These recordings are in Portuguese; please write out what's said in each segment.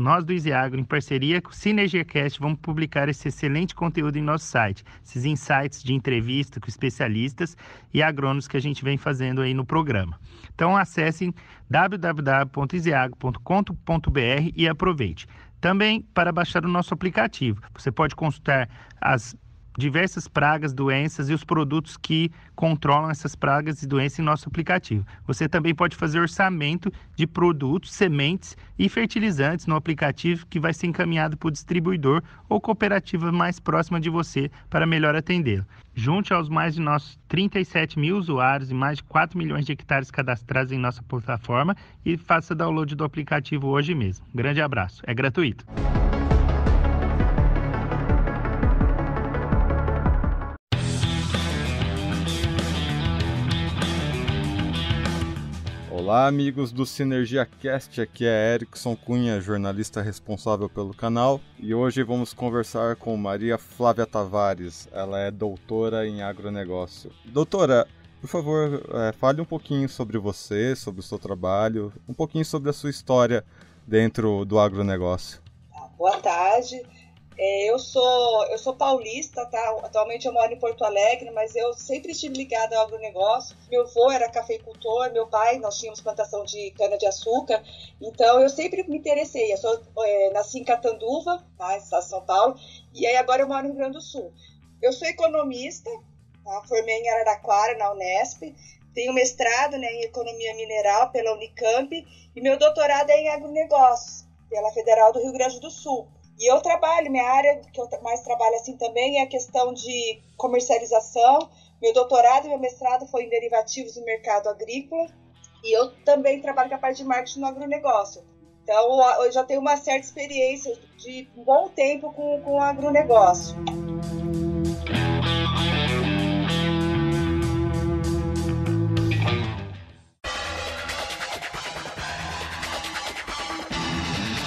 nós do Easy Agro, em parceria com o SynergiaCast, vamos publicar esse excelente conteúdo em nosso site. Esses insights de entrevista com especialistas e agrônomos que a gente vem fazendo aí no programa. Então acessem www.easyagro.com.br e aproveite. Também para baixar o nosso aplicativo. Você pode consultar as diversas pragas, doenças e os produtos que controlam essas pragas e doenças em nosso aplicativo. Você também pode fazer orçamento de produtos, sementes e fertilizantes no aplicativo que vai ser encaminhado para o distribuidor ou cooperativa mais próxima de você para melhor atendê-lo. Junte aos mais de nossos 37 mil usuários e mais de 4 milhões de hectares cadastrados em nossa plataforma e faça download do aplicativo hoje mesmo. Um grande abraço, é gratuito. Olá, amigos do SynergiaCast, aqui é Erickson Cunha, jornalista responsável pelo canal, e hoje vamos conversar com Maria Flávia Tavares. Ela é doutora em agronegócio. Doutora, por favor, fale um pouquinho sobre você, sobre o seu trabalho, um pouquinho sobre a sua história dentro do agronegócio. Boa tarde. Eu sou paulista, tá? Atualmente eu moro em Porto Alegre, mas eu sempre estive ligada ao agronegócio. Meu avô era cafeicultor, meu pai, nós tínhamos plantação de cana-de-açúcar, então eu sempre me interessei. Nasci em Catanduva, tá? Estado de São Paulo, e aí agora eu moro no Rio Grande do Sul. Eu sou economista, tá? Formei em Araraquara, na Unesp, tenho mestrado, né, em economia mineral pela Unicamp, e meu doutorado é em agronegócios, pela Federal do Rio Grande do Sul. E eu trabalho, minha área que eu mais trabalho assim também é a questão de comercialização. Meu doutorado e meu mestrado foi em derivativos do mercado agrícola. E eu também trabalho com a parte de marketing no agronegócio. Então, eu já tenho uma certa experiência de um bom tempo com o agronegócio.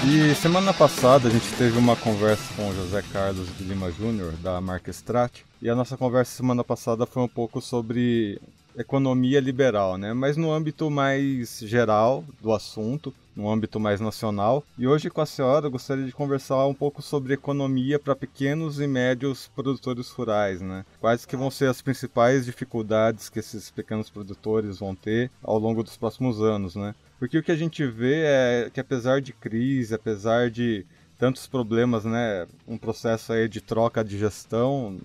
E semana passada a gente teve uma conversa com o José Carlos de Lima Júnior, da marca Strat, e a nossa conversa semana passada foi um pouco sobre economia liberal, né? Mas no âmbito mais geral do assunto, no âmbito mais nacional. E hoje com a senhora eu gostaria de conversar um pouco sobre economia para pequenos e médios produtores rurais, né? Quais que vão ser as principais dificuldades que esses pequenos produtores vão ter ao longo dos próximos anos, né? Porque o que a gente vê é que apesar de crise, apesar de tantos problemas, né, um processo aí de troca de gestão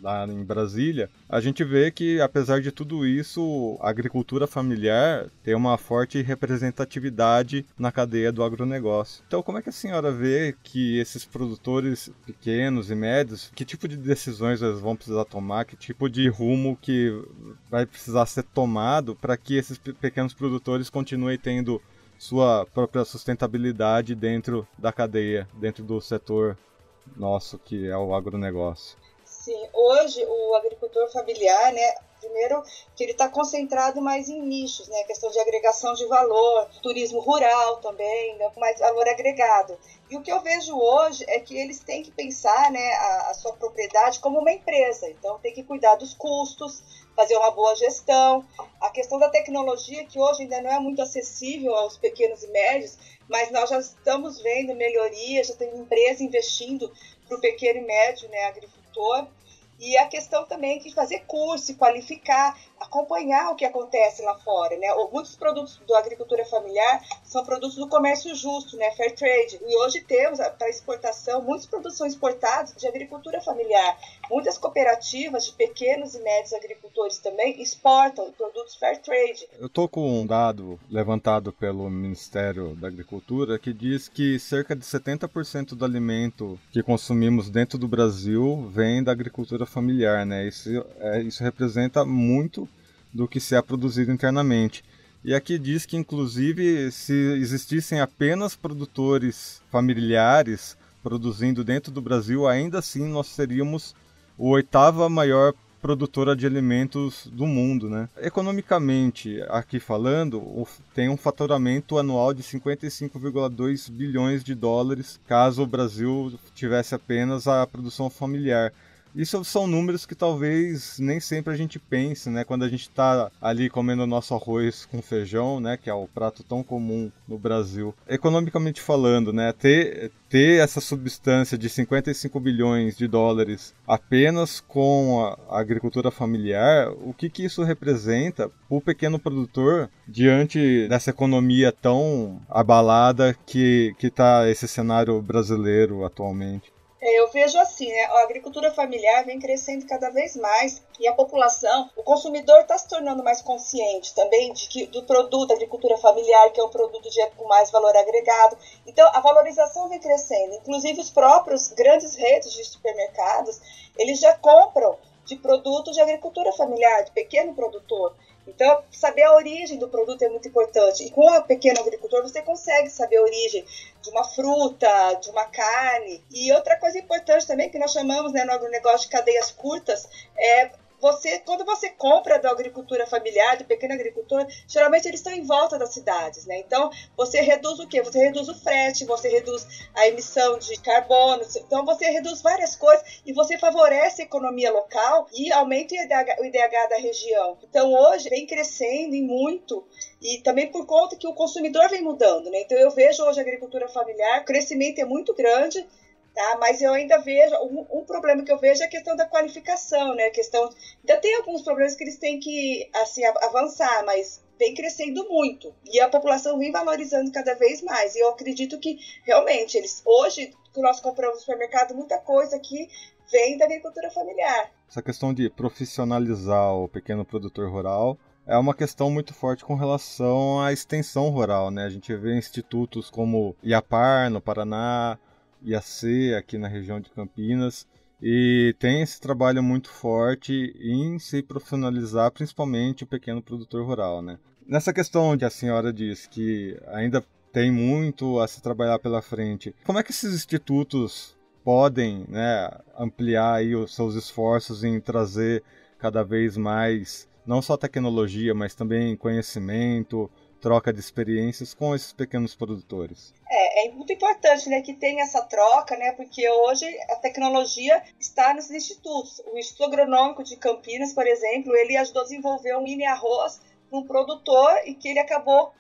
lá em Brasília, a gente vê que apesar de tudo isso, a agricultura familiar tem uma forte representatividade na cadeia do agronegócio. Então, como é que a senhora vê que esses produtores pequenos e médios, que tipo de decisões eles vão precisar tomar, que tipo de rumo que vai precisar ser tomado para que esses pequenos produtores continuem tendo sua própria sustentabilidade dentro da cadeia, dentro do setor nosso que é o agronegócio? Sim, hoje o agricultor familiar, né, primeiro que ele está concentrado mais em nichos, né, questão de agregação de valor, turismo rural também, né, mais valor agregado. E o que eu vejo hoje é que eles têm que pensar, né, a sua propriedade como uma empresa, então tem que cuidar dos custos, fazer uma boa gestão. A questão da tecnologia, que hoje ainda não é muito acessível aos pequenos e médios, mas nós já estamos vendo melhorias, já tem empresa investindo para o pequeno e médio, né, agricultor. E a questão também de fazer curso, qualificar, acompanhar o que acontece lá fora, né? Muitos produtos da agricultura familiar são produtos do comércio justo, né? Fair trade. E hoje temos para exportação, muitos produtos são exportados de agricultura familiar. Muitas cooperativas de pequenos e médios agricultores também exportam produtos fair trade. Eu estou com um dado levantado pelo Ministério da Agricultura que diz que cerca de 70% do alimento que consumimos dentro do Brasil vem da agricultura familiar, né? Isso representa muito do que se é produzido internamente. E aqui diz que, inclusive, se existissem apenas produtores familiares produzindo dentro do Brasil, ainda assim nós seríamos a 8ª maior produtora de alimentos do mundo, né? Economicamente, aqui falando, tem um faturamento anual de 55,2 bilhões de dólares, caso o Brasil tivesse apenas a produção familiar. Isso são números que talvez nem sempre a gente pense, né? Quando a gente está ali comendo o nosso arroz com feijão, né? Que é o prato tão comum no Brasil. Economicamente falando, né? Ter essa substância de 55 bilhões de dólares apenas com a agricultura familiar, o que isso representa para o pequeno produtor diante dessa economia tão abalada que está esse cenário brasileiro atualmente? Eu vejo assim, né? A agricultura familiar vem crescendo cada vez mais e a população, o consumidor está se tornando mais consciente também do produto da agricultura familiar, que é um produto com mais valor agregado. Então, a valorização vem crescendo. Inclusive, os próprios grandes redes de supermercados, eles já compram de produtos de agricultura familiar, de pequeno produtor. Então, saber a origem do produto é muito importante. E com o pequeno agricultor, você consegue saber a origem de uma fruta, de uma carne. E outra coisa importante também, que nós chamamos, né, no agronegócio de cadeias curtas, quando você compra da agricultura familiar, do pequeno agricultor, geralmente eles estão em volta das cidades, né? Então, você reduz o quê? Você reduz o frete, você reduz a emissão de carbono, então você reduz várias coisas e você favorece a economia local e aumenta o IDH da região. Então, hoje, vem crescendo e muito, e também por conta que o consumidor vem mudando, né? Então, eu vejo hoje a agricultura familiar, o crescimento é muito grande, tá? Mas eu ainda vejo, um problema que eu vejo é a questão da qualificação, né? Ainda tem alguns problemas que eles têm que assim, avançar, mas vem crescendo muito. E a população vem valorizando cada vez mais. E eu acredito que, realmente, hoje, que nós compramos no supermercado, muita coisa aqui vem da agricultura familiar. Essa questão de profissionalizar o pequeno produtor rural é uma questão muito forte com relação à extensão rural, né? A gente vê institutos como IAPAR, no Paraná, IAC aqui na região de Campinas, e tem esse trabalho muito forte em se profissionalizar, principalmente o pequeno produtor rural, né? Nessa questão que a senhora disse que ainda tem muito a se trabalhar pela frente, como é que esses institutos podem, né, ampliar aí os seus esforços em trazer cada vez mais, não só tecnologia, mas também conhecimento, troca de experiências com esses pequenos produtores? É muito importante, né, que tenha essa troca, né, porque hoje a tecnologia está nos institutos. O Instituto Agronômico de Campinas, por exemplo, ele ajudou a desenvolver um mini arroz para um produtor e que ele acabou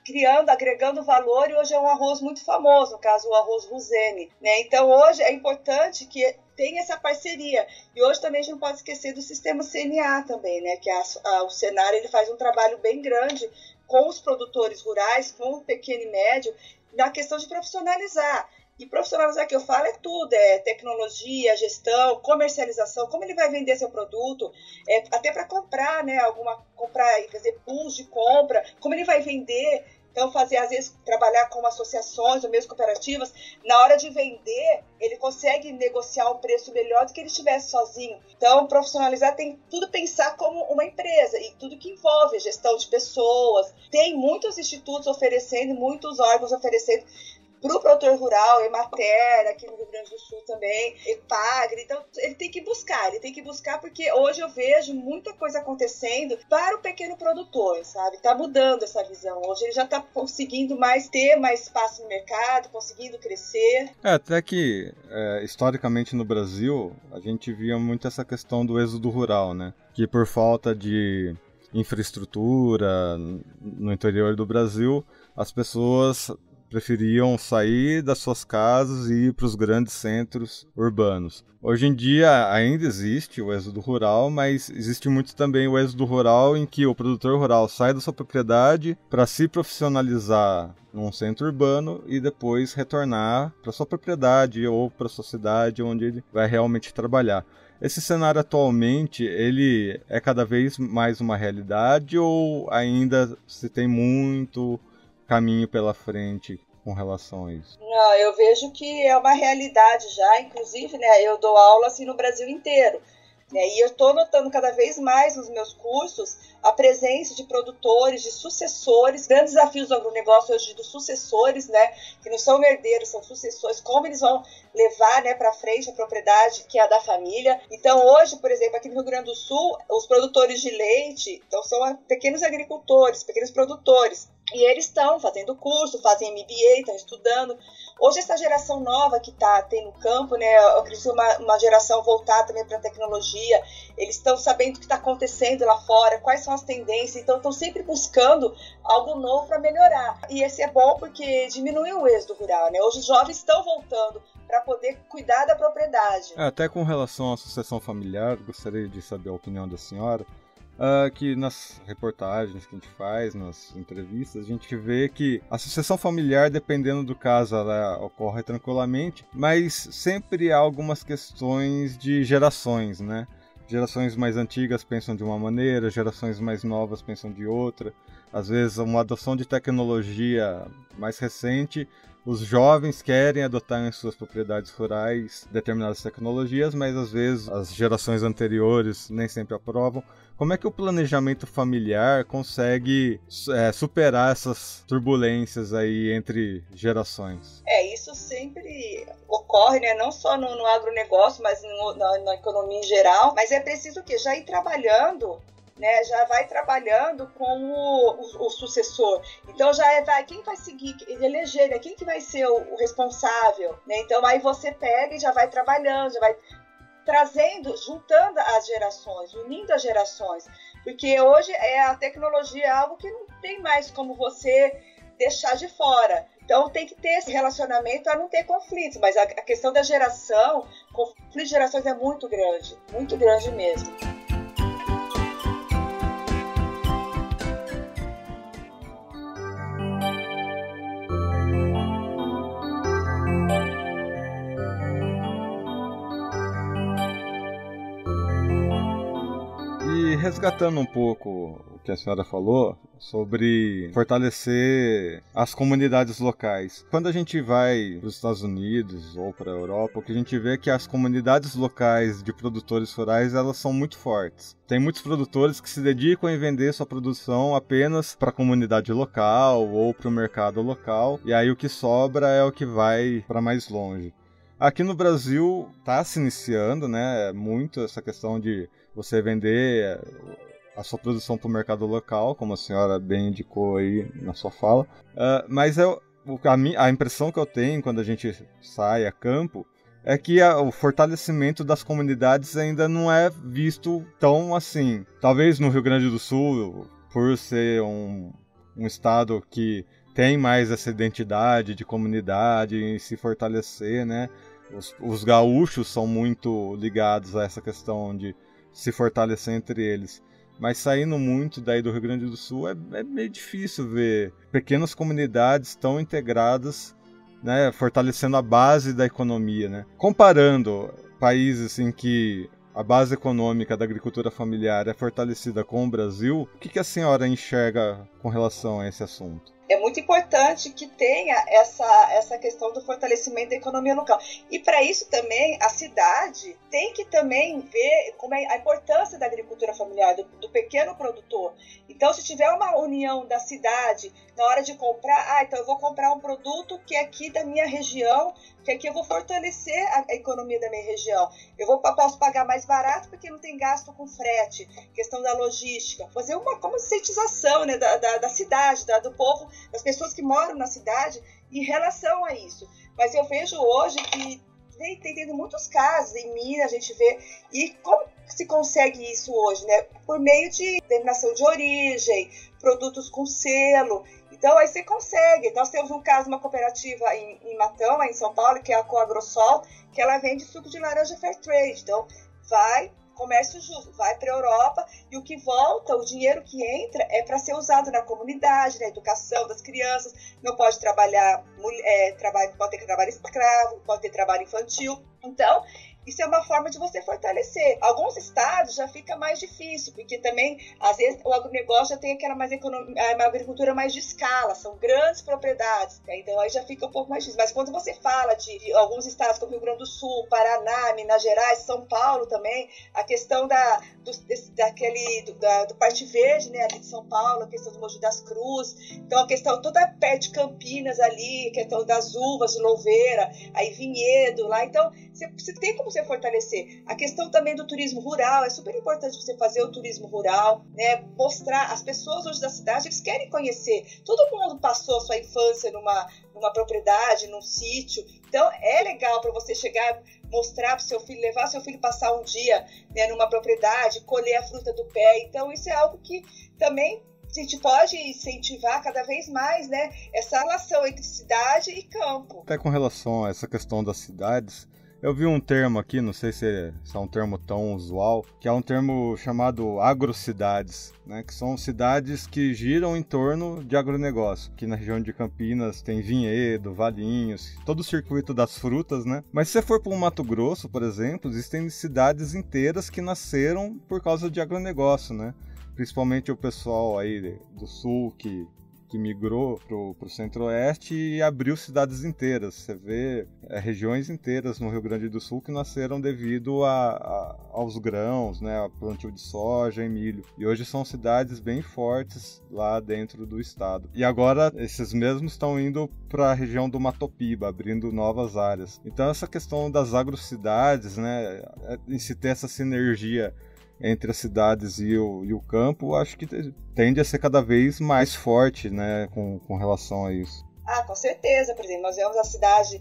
agregando valor, e hoje é um arroz muito famoso, no caso o arroz Ruzene, né? Então hoje é importante que tenha essa parceria. E hoje também a gente não pode esquecer do sistema CNA também, né, que o Senar ele faz um trabalho bem grande com os produtores rurais, com o pequeno e médio, na questão de profissionalizar. E profissionalizar que eu falo é tudo, é tecnologia, gestão, comercialização, como ele vai vender seu produto, até para comprar, né, fazer pools de compra, como ele vai vender. Então, às vezes, trabalhar com associações ou mesmo cooperativas, na hora de vender, ele consegue negociar um preço melhor do que ele estivesse sozinho. Então, profissionalizar tem tudo pensar como uma empresa e tudo que envolve gestão de pessoas. Tem muitos institutos oferecendo, muitos órgãos oferecendo para o produtor rural, Emater, aqui no Rio Grande do Sul também, Epagre. Então, ele tem que buscar porque hoje eu vejo muita coisa acontecendo para o pequeno produtor, sabe? Está mudando essa visão. Hoje ele já está conseguindo ter mais espaço no mercado, conseguindo crescer. Até que, historicamente no Brasil, a gente via muito essa questão do êxodo rural, né? Que por falta de infraestrutura no interior do Brasil, as pessoas preferiam sair das suas casas e ir para os grandes centros urbanos. Hoje em dia ainda existe o êxodo rural, mas existe muito também o êxodo rural em que o produtor rural sai da sua propriedade para se profissionalizar num centro urbano e depois retornar para sua propriedade ou para sua cidade onde ele vai realmente trabalhar. Esse cenário atualmente, ele é cada vez mais uma realidade ou ainda se tem muito caminho pela frente com relação a isso? Não, eu vejo que é uma realidade já, inclusive, né, eu dou aula assim no Brasil inteiro, né, e eu estou notando cada vez mais nos meus cursos a presença de produtores, de sucessores, grandes desafios do agronegócio hoje dos sucessores, né, que não são herdeiros, são sucessores, como eles vão levar, né, para frente a propriedade que é a da família. Então hoje, por exemplo, aqui no Rio Grande do Sul, os produtores de leite, então são pequenos agricultores, pequenos produtores. E eles estão fazendo curso, fazem MBA, estão estudando. Hoje essa geração nova que tem no campo, né, eu acredito uma geração voltada também para a tecnologia, eles estão sabendo o que está acontecendo lá fora, quais são as tendências, então estão sempre buscando algo novo para melhorar. E esse é bom porque diminui o êxodo rural, né? Hoje os jovens estão voltando para poder cuidar da propriedade. Até com relação à sucessão familiar, gostaria de saber a opinião da senhora. Que nas reportagens que a gente faz, nas entrevistas, a gente vê que a sucessão familiar, dependendo do caso, ela ocorre tranquilamente, mas sempre há algumas questões de gerações, né? Gerações mais antigas pensam de uma maneira, gerações mais novas pensam de outra. Às vezes, uma adoção de tecnologia mais recente, os jovens querem adotar em suas propriedades rurais determinadas tecnologias, mas às vezes as gerações anteriores nem sempre aprovam. Como é que o planejamento familiar consegue superar essas turbulências aí entre gerações? Isso sempre ocorre, né? Não só no agronegócio, mas na economia em geral. Mas é preciso o quê? Já ir trabalhando, né? Já vai trabalhando com o sucessor. Então quem vai seguir, eleger, né? Quem que vai ser o responsável, né? Então aí você pega e já vai trabalhando, já vai trazendo, juntando as gerações, unindo as gerações, porque hoje a tecnologia é algo que não tem mais como você deixar de fora. Então tem que ter esse relacionamento para não ter conflitos, mas a questão da geração, conflito de gerações é muito grande mesmo. E resgatando um pouco o que a senhora falou sobre fortalecer as comunidades locais. Quando a gente vai para os Estados Unidos ou para a Europa, o que a gente vê é que as comunidades locais de produtores rurais, elas são muito fortes. Tem muitos produtores que se dedicam em vender sua produção apenas para a comunidade local ou para o mercado local, e aí o que sobra é o que vai para mais longe. Aqui no Brasil está se iniciando, né, muito essa questão de você vender a sua produção para o mercado local, como a senhora bem indicou aí na sua fala. Mas a impressão que eu tenho quando a gente sai a campo é que o fortalecimento das comunidades ainda não é visto tão assim. Talvez no Rio Grande do Sul, por ser um estado que tem mais essa identidade de comunidade e se fortalecer, né? Os gaúchos são muito ligados a essa questão de se fortalecer entre eles. Mas saindo muito daí do Rio Grande do Sul, é meio difícil ver pequenas comunidades tão integradas, né, fortalecendo a base da economia, né? Comparando países em que a base econômica da agricultura familiar é fortalecida com o Brasil, o que a senhora enxerga com relação a esse assunto? É muito importante que tenha essa questão do fortalecimento da economia local. E para isso também a cidade tem que também ver como é a importância da agricultura familiar, do pequeno produtor. Então, se tiver uma união da cidade na hora de comprar, então eu vou comprar um produto que é aqui da minha região, que aqui eu vou fortalecer a economia da minha região. Posso pagar mais barato porque não tem gasto com frete, questão da logística. Fazer uma conscientização, né, da cidade, do povo, das pessoas que moram na cidade em relação a isso. Mas eu vejo hoje que tem tendo muitos casos, em Minas a gente vê, e como se consegue isso hoje, né? Por meio de denominação de origem, produtos com selo. Então aí você consegue. Nós temos um caso, uma cooperativa em Matão, aí em São Paulo, que é a Coagrosol, que ela vende suco de laranja fair trade. Então comércio justo, vai para a Europa e o que volta, o dinheiro que entra é para ser usado na comunidade, na educação das crianças. Não pode trabalhar, pode ter trabalho escravo, pode ter trabalho infantil. Então, isso é uma forma de você fortalecer. Alguns estados já fica mais difícil, porque também, às vezes, o agronegócio já tem aquela uma agricultura mais de escala, são grandes propriedades, né? Então aí já fica um pouco mais difícil. Mas quando você fala de alguns estados como Rio Grande do Sul, Paraná, Minas Gerais, São Paulo também, a questão do Parte Verde, né, ali de São Paulo, a questão do Mogi das Cruzes, então a questão toda perto de Campinas ali, a questão das uvas de louveira, aí vinhedo lá, então você tem como você fortalecer. A questão também do turismo rural, é super importante você fazer o turismo rural, né? Mostrar, as pessoas hoje da cidade, eles querem conhecer. Todo mundo passou a sua infância numa propriedade, num sítio. Então, é legal para você chegar, mostrar para o seu filho, levar seu filho passar um dia, né, numa propriedade, colher a fruta do pé. Então, isso é algo que também a gente pode incentivar cada vez mais, né, essa relação entre cidade e campo. Até com relação a essa questão das cidades, eu vi um termo aqui, não sei se é um termo tão usual, que é um termo chamado agrocidades, né? Que são cidades que giram em torno de agronegócio. Aqui na região de Campinas tem Vinhedo, Valinhos, todo o circuito das frutas, né? Mas se você for para o Mato Grosso, por exemplo, existem cidades inteiras que nasceram por causa de agronegócio, né? Principalmente o pessoal aí do sul que migrou pro centro-oeste e abriu cidades inteiras. Você vê regiões inteiras no Rio Grande do Sul que nasceram devido aos grãos, né, ao plantio de soja e milho. E hoje são cidades bem fortes lá dentro do estado. E agora esses mesmos estão indo para a região do Matopiba, abrindo novas áreas. Então essa questão das agrocidades, né, em se ter essa sinergia entre as cidades e o campo, acho que tende a ser cada vez mais forte, né, com relação a isso. Com certeza. Por exemplo, nós vemos a cidade,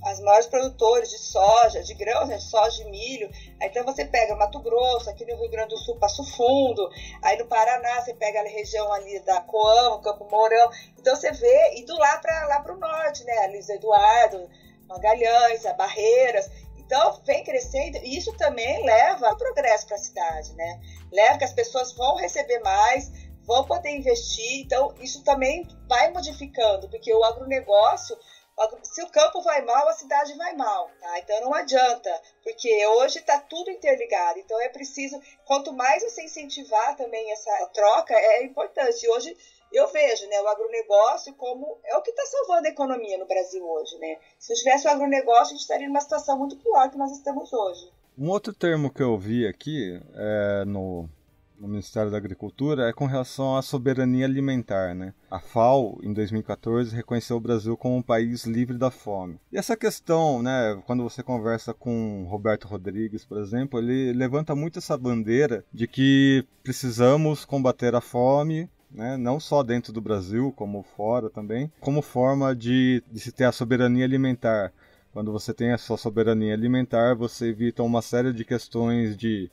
as maiores produtores de soja, de grãos, né, de soja e milho. Aí, então você pega Mato Grosso, aqui no Rio Grande do Sul, Passo Fundo. Aí no Paraná você pega a região ali da Coamo, Campo Mourão. Então você vê, indo lá para o norte, né, Luiz Eduardo, Magalhães, a Barreiras. Então, vem crescendo e isso também leva ao progresso para a cidade, né? Leva que as pessoas vão receber mais, vão poder investir. Então, isso também vai modificando, porque o agronegócio, se o campo vai mal, a cidade vai mal, tá? Então, não adianta, porque hoje está tudo interligado. Então, é preciso, quanto mais você incentivar também essa troca, é importante. E hoje eu vejo, né, o agronegócio como é o que está salvando a economia no Brasil hoje, né? Se não tivesse o agronegócio, a gente estaria numa situação muito pior que nós estamos hoje. Um outro termo que eu vi aqui no Ministério da Agricultura é com relação à soberania alimentar, né? A FAO, em 2014, reconheceu o Brasil como um país livre da fome. E essa questão, né, quando você conversa com Roberto Rodrigues, por exemplo, ele levanta muito essa bandeira de que precisamos combater a fome, né, não só dentro do Brasil, como fora também, como forma de se ter a soberania alimentar. Quando você tem a sua soberania alimentar, você evita uma série de questões de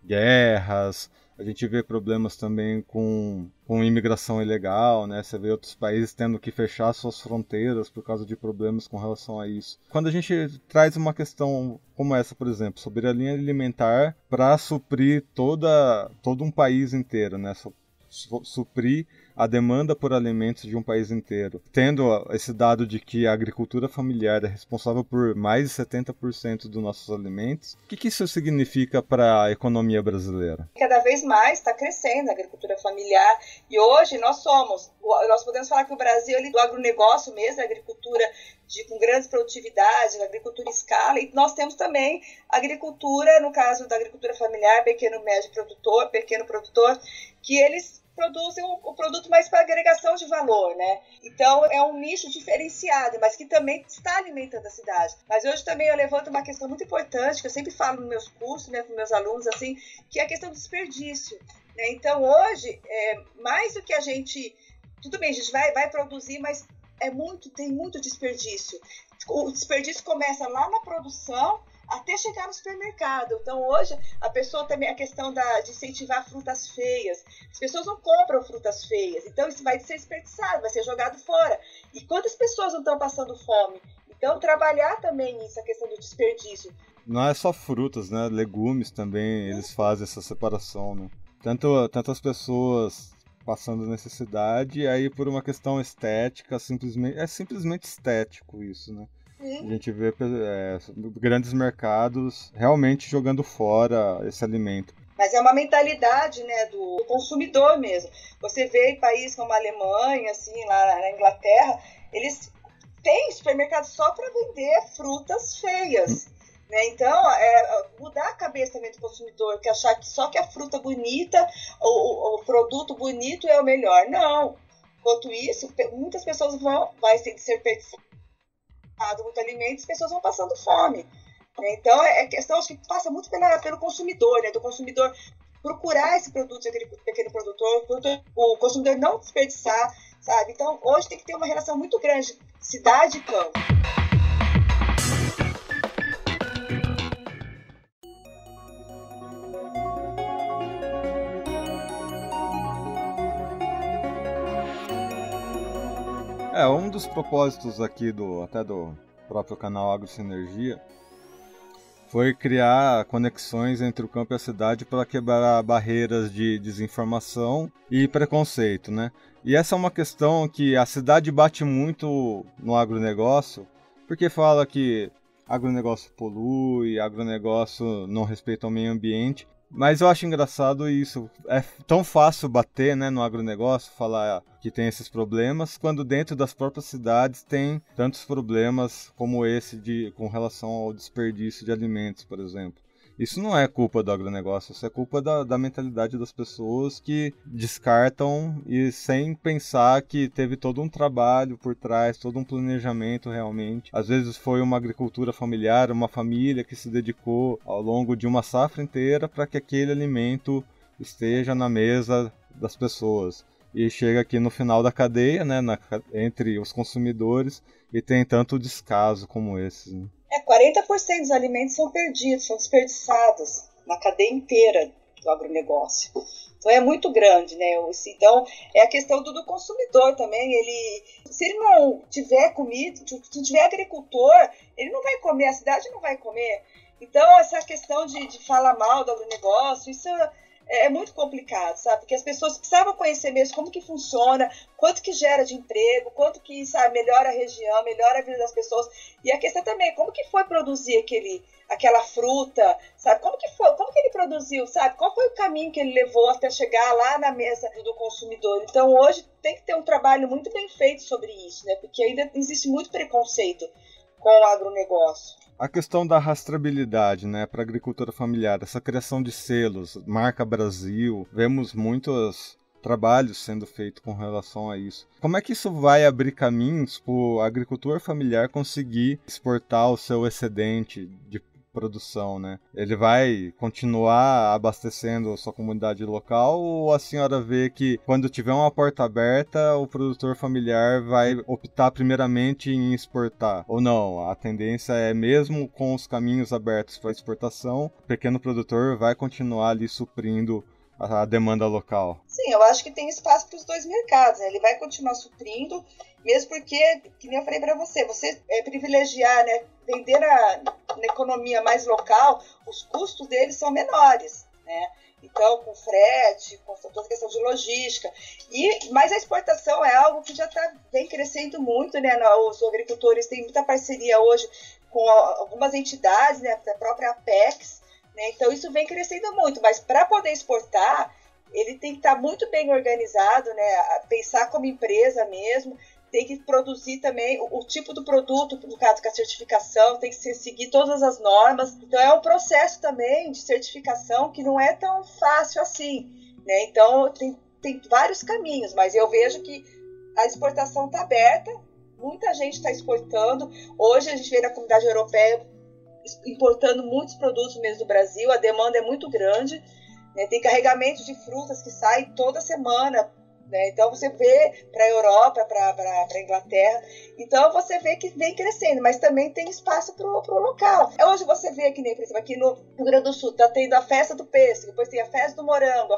guerras. A gente vê problemas também com imigração ilegal, né? Você vê outros países tendo que fechar suas fronteiras por causa de problemas com relação a isso. Quando a gente traz uma questão como essa, por exemplo, soberania alimentar para suprir todo um país inteiro, né? Suprir a demanda por alimentos de um país inteiro. Tendo esse dado de que a agricultura familiar é responsável por mais de 70% dos nossos alimentos, o que isso significa para a economia brasileira? Cada vez mais está crescendo a agricultura familiar e hoje nós podemos falar que o Brasil é do agronegócio mesmo, a agricultura com grandes produtividades, a agricultura em escala, e nós temos também agricultura, no caso da agricultura familiar, pequeno produtor, que eles produzem o produto mais para agregação de valor, né? Então, é um nicho diferenciado, mas que também está alimentando a cidade. Mas hoje também eu levanto uma questão muito importante, que eu sempre falo nos meus cursos, né, com meus alunos, assim, que é a questão do desperdício, né? Então, hoje, mais do que a gente... Tudo bem, a gente vai produzir, mas tem muito desperdício. O desperdício começa lá na produção, até chegar no supermercado. Então, hoje, a pessoa também, a questão de incentivar frutas feias. As pessoas não compram frutas feias, então isso vai ser desperdiçado, vai ser jogado fora. E quantas pessoas não estão passando fome? Então, trabalhar também isso, a questão do desperdício. Não é só frutas, né? Legumes também, eles fazem essa separação, né? Tanto as pessoas passando necessidade, e aí por uma questão estética, simplesmente estético isso, né? A gente vê grandes mercados realmente jogando fora esse alimento. Mas é uma mentalidade, né, do consumidor mesmo. Você vê em países como a Alemanha, assim, lá na Inglaterra, eles têm supermercados só para vender frutas feias. Né? Então, mudar a cabeça também do consumidor, que achar que só que a fruta bonita, o produto bonito é o melhor. Não. Enquanto isso, muitas pessoas vai ser desperdiçado muito alimento, as pessoas vão passando fome. Então, é questão que passa muito pelo consumidor, né? Do consumidor procurar esse produto de pequeno produtor, o consumidor não desperdiçar, sabe? Então, hoje tem que ter uma relação muito grande cidade e campo. Um dos propósitos aqui até do próprio canal AgroSinergia foi criar conexões entre o campo e a cidade para quebrar barreiras de desinformação e preconceito, né? E essa é uma questão que a cidade bate muito no agronegócio, porque fala que agronegócio polui, agronegócio não respeita o meio ambiente. Mas eu acho engraçado isso. É tão fácil bater, né, no agronegócio, falar que tem esses problemas, quando dentro das próprias cidades tem tantos problemas como esse com relação ao desperdício de alimentos, por exemplo. Isso não é culpa do agronegócio, isso é culpa da mentalidade das pessoas que descartam e sem pensar que teve todo um trabalho por trás, todo um planejamento realmente. Às vezes foi uma agricultura familiar, uma família que se dedicou ao longo de uma safra inteira para que aquele alimento esteja na mesa das pessoas. E chega aqui no final da cadeia, né, entre os consumidores, e tem tanto descaso como esse, né? 40% dos alimentos são perdidos, são desperdiçados na cadeia inteira do agronegócio. Então é muito grande, né? Então é a questão do consumidor também. Se ele não tiver comida, se não tiver agricultor, ele não vai comer, a cidade não vai comer. Então essa questão de falar mal do agronegócio, isso é muito complicado, sabe? Porque as pessoas precisavam conhecer mesmo como que funciona, quanto que gera de emprego, quanto que, sabe, melhora a região, melhora a vida das pessoas. E a questão também, como que foi produzir aquela fruta, sabe? Como que ele produziu, sabe? Qual foi o caminho que ele levou até chegar lá na mesa do consumidor? Então, hoje tem que ter um trabalho muito bem feito sobre isso, né? Porque ainda existe muito preconceito com o agronegócio. A questão da rastreabilidade, né, para a agricultura familiar, essa criação de selos, marca Brasil, vemos muitos trabalhos sendo feitos com relação a isso. Como é que isso vai abrir caminhos para o agricultor familiar conseguir exportar o seu excedente de produção, né? Ele vai continuar abastecendo a sua comunidade local, ou a senhora vê que quando tiver uma porta aberta, o produtor familiar vai optar primeiramente em exportar? Ou não, a tendência é mesmo com os caminhos abertos para exportação, o pequeno produtor vai continuar ali suprindo a demanda local? Sim, eu acho que tem espaço para os dois mercados, né? Ele vai continuar suprindo, mesmo porque, que nem eu falei para você privilegiar, né? Vender na economia mais local, os custos deles são menores, né? Então, com frete, com toda a questão de logística. Mas a exportação é algo que já vem crescendo muito, né? Os agricultores têm muita parceria hoje com algumas entidades, né? A própria Apex, né? Então, isso vem crescendo muito. Mas para poder exportar, ele tem que estar muito bem organizado, né? Pensar como empresa mesmo. Tem que produzir também o tipo do produto, no caso com a certificação, tem que seguir todas as normas. Então é um processo também de certificação que não é tão fácil assim, né? Então tem vários caminhos, mas eu vejo que a exportação está aberta, muita gente está exportando. Hoje a gente vê na comunidade europeia importando muitos produtos mesmo do Brasil, a demanda é muito grande, né? Tem carregamento de frutas que saem toda semana, né? Então você vê para a Europa, para a Inglaterra, então você vê que vem crescendo, mas também tem espaço para o local. Hoje você vê aqui, por exemplo, aqui no Rio Grande do Sul, está tendo a festa do pêssego, depois tem a festa do morango,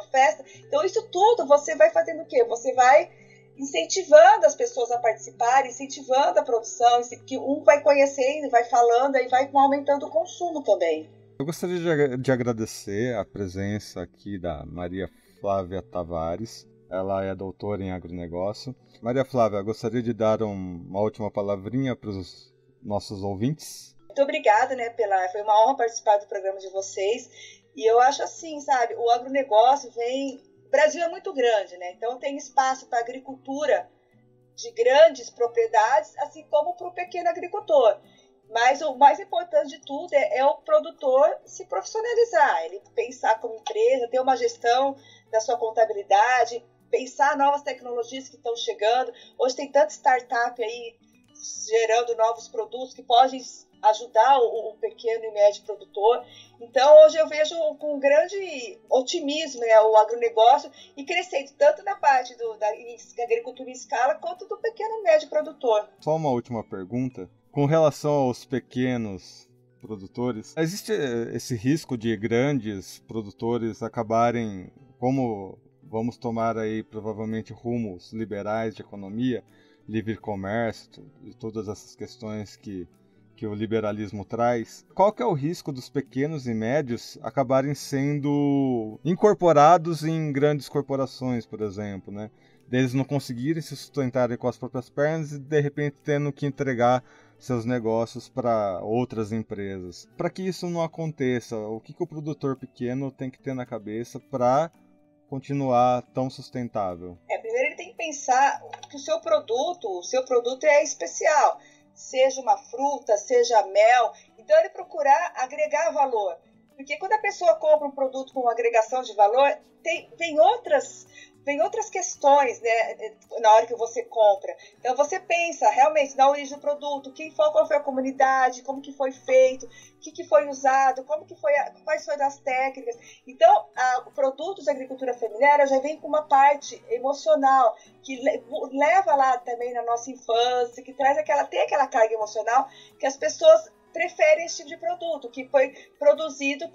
então isso tudo você vai fazendo o quê? Você vai incentivando as pessoas a participarem, incentivando a produção, que um vai conhecendo, vai falando, aí vai aumentando o consumo também. Eu gostaria de agradecer a presença aqui da Maria Flávia Tavares. Ela é doutora em agronegócio. Maria Flávia, gostaria de dar uma última palavrinha para os nossos ouvintes. Muito obrigada, né, foi uma honra participar do programa de vocês. E eu acho assim, sabe, o agronegócio o Brasil é muito grande, né? Então tem espaço para agricultura de grandes propriedades, assim como para o pequeno agricultor. Mas o mais importante de tudo é o produtor se profissionalizar, ele pensar como empresa, ter uma gestão da sua contabilidade, pensar novas tecnologias que estão chegando. Hoje tem tanta startup aí gerando novos produtos que podem ajudar o pequeno e médio produtor. Então, hoje eu vejo com grande otimismo, né, o agronegócio e crescendo tanto na parte da agricultura em escala quanto do pequeno e médio produtor. Só uma última pergunta. Com relação aos pequenos produtores, existe esse risco de grandes produtores acabarem, como vamos tomar aí provavelmente rumos liberais de economia, livre comércio e todas essas questões que o liberalismo traz, qual que é o risco dos pequenos e médios acabarem sendo incorporados em grandes corporações, por exemplo, né? Deles não conseguirem se sustentarem com as próprias pernas e, de repente, tendo que entregar seus negócios para outras empresas. Para que isso não aconteça, o que o produtor pequeno tem que ter na cabeça para continuar tão sustentável? Primeiro ele tem que pensar que o seu produto é especial. Seja uma fruta, seja mel, então ele procurar agregar valor. Porque quando a pessoa compra um produto com agregação de valor, tem outras questões, né, na hora que você compra. Então você pensa realmente na origem do produto, qual foi a comunidade, como que foi feito, o que foi usado, quais foram as técnicas. Então, o produto de agricultura familiar já vem com uma parte emocional, que leva lá também na nossa infância, que tem aquela carga emocional que as pessoas preferem esse tipo de produto, que foi produzido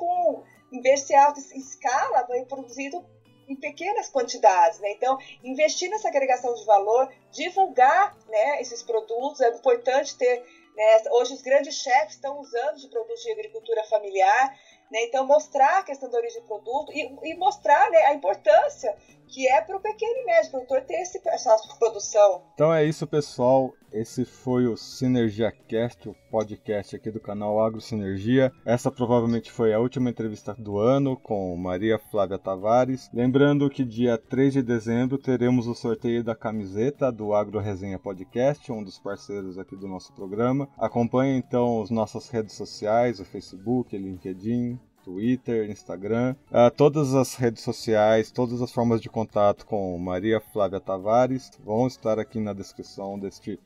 em vez de alta escala, foi produzido em pequenas quantidades, né? Então, investir nessa agregação de valor, divulgar, né, esses produtos, é importante ter, né, hoje os grandes chefes estão usando de produtos de agricultura familiar, né? Então mostrar a questão da origem do produto e mostrar, né, a importância que é para o pequeno e médio produtor ter essa produção. Então é isso, pessoal. Esse foi o SinergiaCast, o podcast aqui do canal AgroSinergia. Essa provavelmente foi a última entrevista do ano com Maria Flávia Tavares. Lembrando que dia 3 de dezembro teremos o sorteio da camiseta do Agro Resenha Podcast, um dos parceiros aqui do nosso programa. Acompanhe então as nossas redes sociais, o Facebook, o LinkedIn, Twitter, Instagram, todas as redes sociais, todas as formas de contato com Maria Flávia Tavares vão estar aqui na descrição deste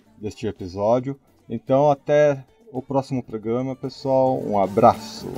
episódio. Então, até o próximo programa, pessoal. Um abraço!